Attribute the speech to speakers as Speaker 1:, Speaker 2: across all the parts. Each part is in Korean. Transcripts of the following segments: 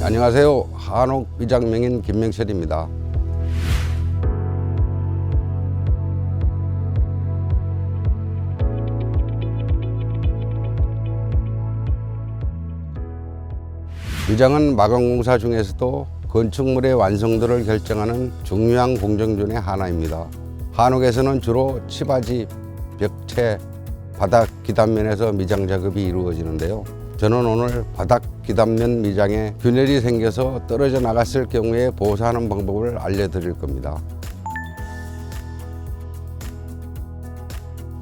Speaker 1: 안녕하세요. 한옥 미장명인 김명철입니다. 미장은 마감공사 중에서도 건축물의 완성도를 결정하는 중요한 공정 중의 하나입니다. 한옥에서는 주로 치바지, 벽체, 바닥 기단면에서 미장 작업이 이루어지는데요. 저는 오늘 바닥 기단면 미장에 균열이 생겨서 떨어져 나갔을 경우에 보수하는 방법을 알려드릴 겁니다.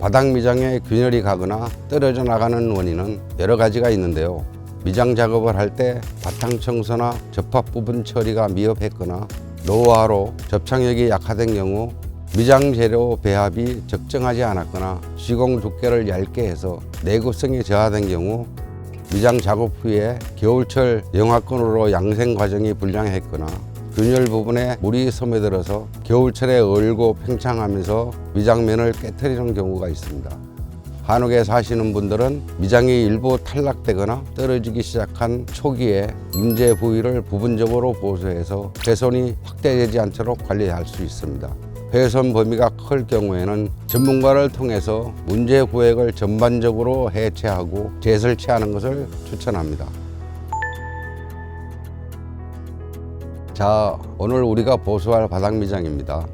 Speaker 1: 바닥 미장에 균열이 가거나 떨어져 나가는 원인은 여러 가지가 있는데요. 미장 작업을 할 때 바탕 청소나 접합 부분 처리가 미흡했거나 노후화로 접착력이 약화된 경우, 미장 재료 배합이 적정하지 않았거나 시공 두께를 얇게 해서 내구성이 저하된 경우, 미장 작업 후에 겨울철 영하권으로 양생 과정이 불량했거나 균열 부분에 물이 스며들어서 겨울철에 얼고 팽창하면서 미장면을 깨트리는 경우가 있습니다. 한옥에 사시는 분들은 미장이 일부 탈락되거나 떨어지기 시작한 초기에 문제 부위를 부분적으로 보수해서 훼손이 확대되지 않도록 관리할 수 있습니다. 훼손 범위가 클 경우에는 전문가를 통해서 문제 구획을 전반적으로 해체하고 재설치하는 것을 추천합니다. 자, 오늘 우리가 보수할 바닥 미장입니다.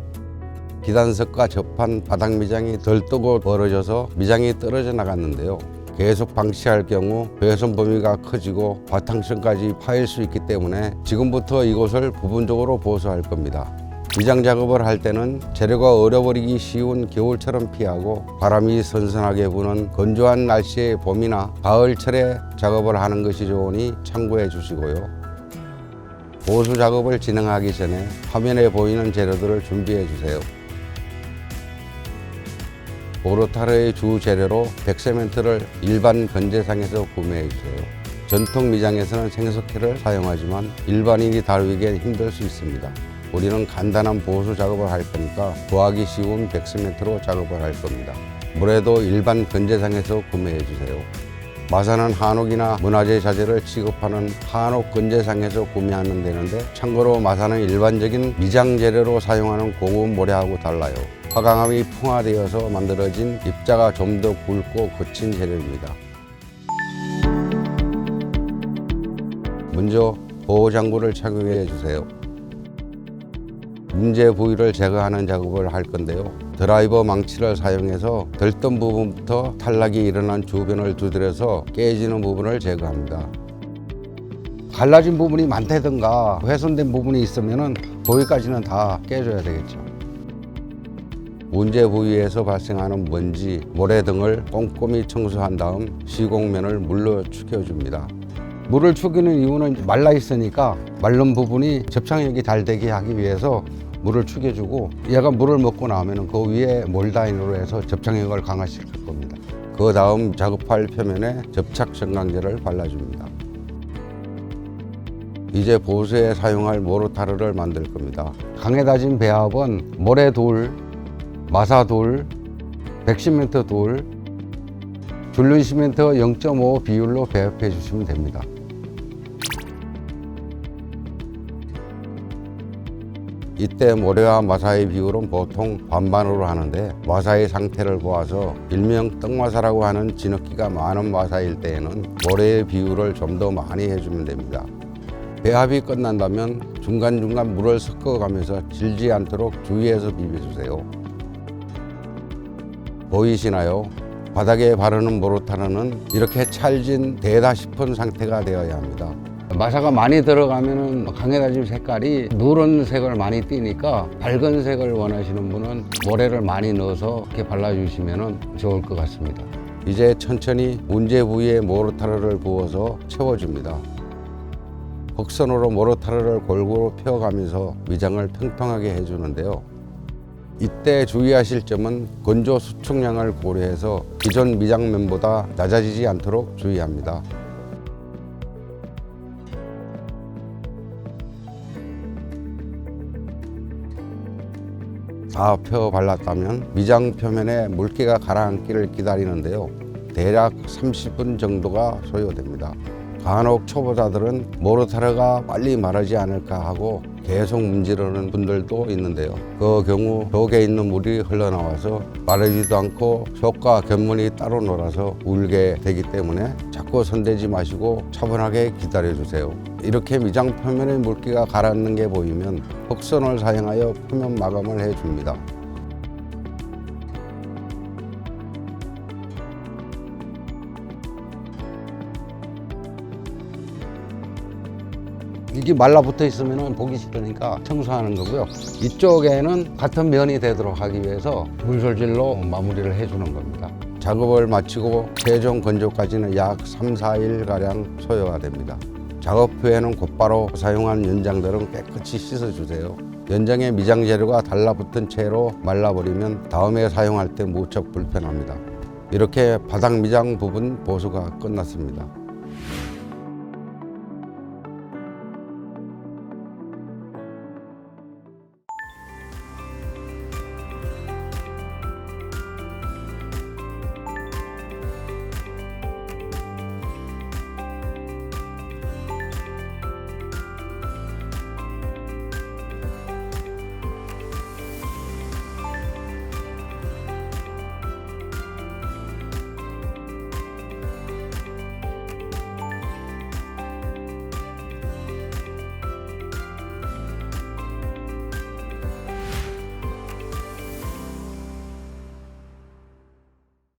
Speaker 1: 기단석과 접한 바닥 미장이 덜 뜨고 벌어져서 미장이 떨어져 나갔는데요. 계속 방치할 경우 훼손 범위가 커지고 바탕층까지 파일 수 있기 때문에 지금부터 이곳을 부분적으로 보수할 겁니다. 미장 작업을 할 때는 재료가 얼어버리기 쉬운 겨울처럼 피하고 바람이 선선하게 부는 건조한 날씨의 봄이나 가을철에 작업을 하는 것이 좋으니 참고해 주시고요. 보수 작업을 진행하기 전에 화면에 보이는 재료들을 준비해 주세요. 모르타르의 주 재료로 백세멘트를 일반 건재상에서 구매해 주세요. 전통 미장에서는 생석회를 사용하지만 일반인이 다루기엔 힘들 수 있습니다. 우리는 간단한 보수 작업을 할 거니까 구하기 쉬운 백세멘트로 작업을 할 겁니다. 물에도 일반 건재상에서 구매해 주세요. 마사는 한옥이나 문화재 자재를 취급하는 한옥 건재상에서 구매하면 되는데, 참고로 마사는 일반적인 미장 재료로 사용하는 고급 모래하고 달라요. 화강암이 풍화되어서 만들어진 입자가 좀 더 굵고 거친 재료입니다. 먼저 보호장구를 착용해 주세요. 문제 부위를 제거하는 작업을 할 건데요. 드라이버 망치를 사용해서 들뜬 부분부터 탈락이 일어난 주변을 두드려서 깨지는 부분을 제거합니다. 갈라진 부분이 많다든가 훼손된 부분이 있으면 거기까지는 다 깨줘야 되겠죠. 문제 부위에서 발생하는 먼지, 모래 등을 꼼꼼히 청소한 다음 시공면을 물로 축여줍니다. 물을 축이는 이유는 말라 있으니까 마른 부분이 접착력이 잘 되게 하기 위해서 물을 축여주고, 얘가 물을 먹고 나면 그 위에 몰다인으로 해서 접착력을 강화시킬 겁니다. 그 다음 작업할 표면에 접착 정강제를 발라줍니다. 이제 보수에 사용할 모르타르를 만들 겁니다. 강에 다진 배합은 모래돌, 마사돌, 백시멘트 돌, 줄눈 시멘트 0.5 비율로 배합해 주시면 됩니다. 이때 모래와 마사의 비율은 보통 반반으로 하는데, 마사의 상태를 보아서 일명 떡마사라고 하는 진흙기가 많은 마사일 때에는 모래의 비율을 좀 더 많이 해주면 됩니다. 배합이 끝난다면 중간중간 물을 섞어가면서 질지 않도록 주의해서 비벼주세요. 보이시나요? 바닥에 바르는 모르타르는 이렇게 찰진 데다 싶은 상태가 되어야 합니다. 마사가 많이 들어가면 강에 다진 색깔이 누런색을 많이 띠니까 밝은 색을 원하시는 분은 모래를 많이 넣어서 이렇게 발라주시면 좋을 것 같습니다. 이제 천천히 문제 부위에 모르타르를 부어서 채워줍니다. 흑선으로 모르타르를 골고루 펴가면서 미장을 평평하게 해주는데요. 이때 주의하실 점은 건조 수축량을 고려해서 기존 미장면보다 낮아지지 않도록 주의합니다. 다 펴 발랐다면 미장 표면에 물기가 가라앉기를 기다리는데요. 대략 30분 정도가 소요됩니다. 간혹 초보자들은 모르타르가 빨리 마르지 않을까 하고 계속 문지르는 분들도 있는데요. 그 경우 속에 있는 물이 흘러나와서 마르지도 않고 속과 곁문이 따로 놀아서 울게 되기 때문에 자꾸 손대지 마시고 차분하게 기다려 주세요. 이렇게 미장 표면의 물기가 가라앉는 게 보이면 흑선을 사용하여 표면 마감을 해줍니다. 이게 말라붙어 있으면 보기 싫으니까 청소하는 거고요. 이쪽에는 같은 면이 되도록 하기 위해서 물솔질로 마무리를 해주는 겁니다. 작업을 마치고 최종 건조까지는 약 3, 4일가량 소요가 됩니다. 작업 후에는 곧바로 사용한 연장들은 깨끗이 씻어주세요. 연장의 미장 재료가 달라붙은 채로 말라버리면 다음에 사용할 때 무척 불편합니다. 이렇게 바닥 미장 부분 보수가 끝났습니다.